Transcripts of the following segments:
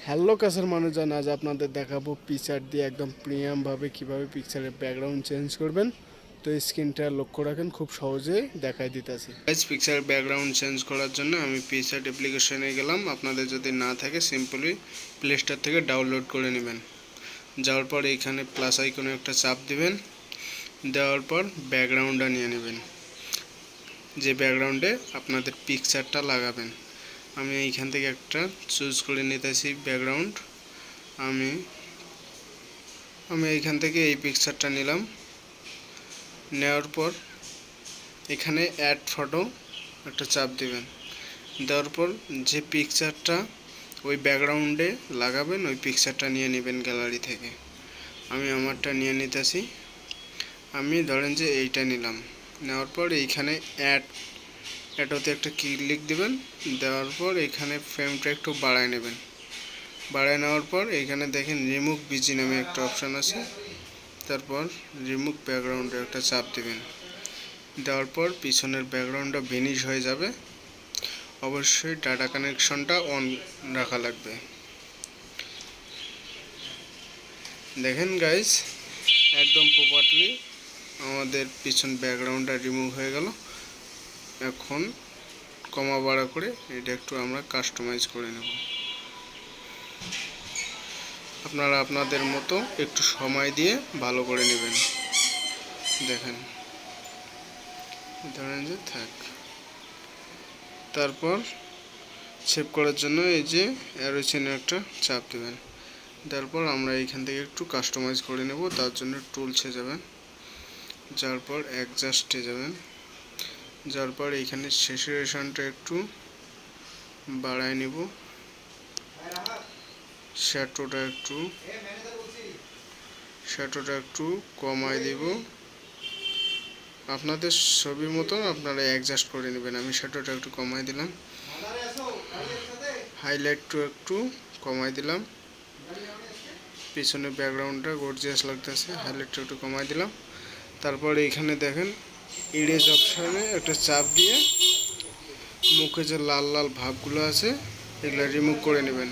Hello কাছের মানুষজন, আজ আপনাদের দেখাবো পিকচার দিয়ে একদম প্রিমিয়ামভাবে কিভাবে পিকচারের ব্যাকগ্রাউন্ড চেঞ্জ করবেন। তো স্ক্রিনটা লক্ষ্য রাখেন, খুব সহজে দেখাই দিতেছি। পিকচার ব্যাকগ্রাউন্ড চেঞ্জ করার জন্য আমি পিকচার অ্যাপ্লিকেশনে গেলাম। আপনাদের যদি না থাকে সিম্পলি প্লে স্টোর থেকে ডাউনলোড করে নেবেন। যাওয়ার পর এইখানে প্লাস আইকনে একটা চাপ দিবেন, দেওয়ার পর ব্যাকগ্রাউন্ডটা নিয়ে নেবেন, যে ব্যাকগ্রাউন্ডে আপনাদের পিকচারটা লাগাবেন। আমি এইখান থেকে একটা চুজ করে নিতেছি ব্যাকগ্রাউন্ড। আমি এইখান থেকে এই পিকচারটা নিলাম। নেওয়ার পর এখানে অ্যাড ফটো একটা চাপ দিবেন, দেওয়ার পর যে পিকচারটা ওই ব্যাকগ্রাউন্ডে লাগাবেন ওই পিকচারটা নিয়ে নেবেন গ্যালারি থেকে। আমি আমারটা নিয়ে নিতেছি। আমি ধরেন যে এইটা নিলাম। নেওয়ার পর এইখানে অ্যাডোতে একটা ক্লিক দিবেন, দেওয়ার পর এখানে ফ্রেমটা একটু বাড়ায় নেবেন। বাড়ায় নেওয়ার পর এইখানে দেখেন রিমুভ বিজি নামে একটা অপশান আছে। তারপর রিমুভ ব্যাকগ্রাউন্ডে একটা চাপ দিবেন, দেওয়ার পর পিছনের ব্যাকগ্রাউন্ডটা ভেনিশ হয়ে যাবে। অবশ্যই ডাটা কানেকশনটা অন রাখা লাগবে। দেখেন গাইস, একদম প্রপারলি আমাদের পিছন ব্যাকগ্রাউন্ডটা রিমুভ হয়ে গেল। এখন কমা বাড়া করে এটা একটু আমরা কাস্টমাইজ করে নেব। আপনারা আপনাদের মতো একটু সময় দিয়ে ভালো করে নেবেন। দেখেন, ধরেন যে থাক। তারপর সেভ করার জন্য এই যে অ্যারো চিহ্নে একটা চাপ দেবেন। তারপর আমরা এইখান থেকে একটু কাস্টমাইজ করে নেব। তার জন্য টুলসে যাবেন, যার পর অ্যাডজাস্টে যাবেন, যার পর এইখানে স্যাচুরেশনটা একটু বাড়ায় নেব, শ্যাডোটা একটু কমায় দেব। আপনাদের ছবির মতন আপনারা অ্যাডজাস্ট করে নেবেন। আমি শ্যাডোটা একটু কমায় দিলাম, হাইলাইটটা একটু কমায় দিলাম। পিছনে ব্যাকগ্রাউন্ডটা গর্জিয়াস লাগতেছে, হাইলাইটটা একটু কমায় দিলাম। তারপর এইখানে দেখেন ইরেজ অপশানে একটা চাপ দিয়ে মুখে যে লাল লাল ভাবগুলো আছে এগুলো রিমুভ করে নেবেন।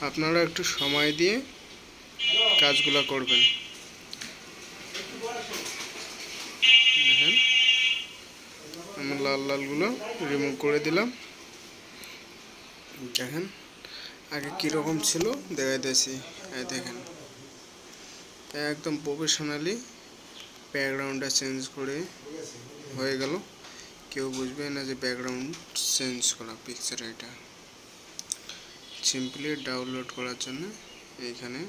আপনারা একটু সময় দিয়ে কাজগুলো করবেন। দেখেন, আমি লাল লালগুলো রিমুভ করে দিলাম। দেখেন আগে কীরকম ছিল দেখাইতেছি। দেখেন একদম প্রফেশনালি ব্যাকগ্রাউন্ডটা চেঞ্জ করে হয়ে গেল। কেউ বুঝবে না যে ব্যাকগ্রাউন্ড চেঞ্জ করা পিকচার। এটা সিম্পলি ডাউনলোড করার জন্য এইখানে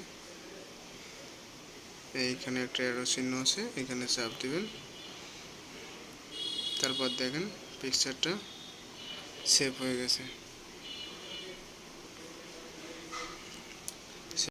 একটা অ্যারো চিহ্ন আছে, এখানে চাপ দিবেন। তারপর দেখেন পিকচারটা সেভ হয়ে গেছে।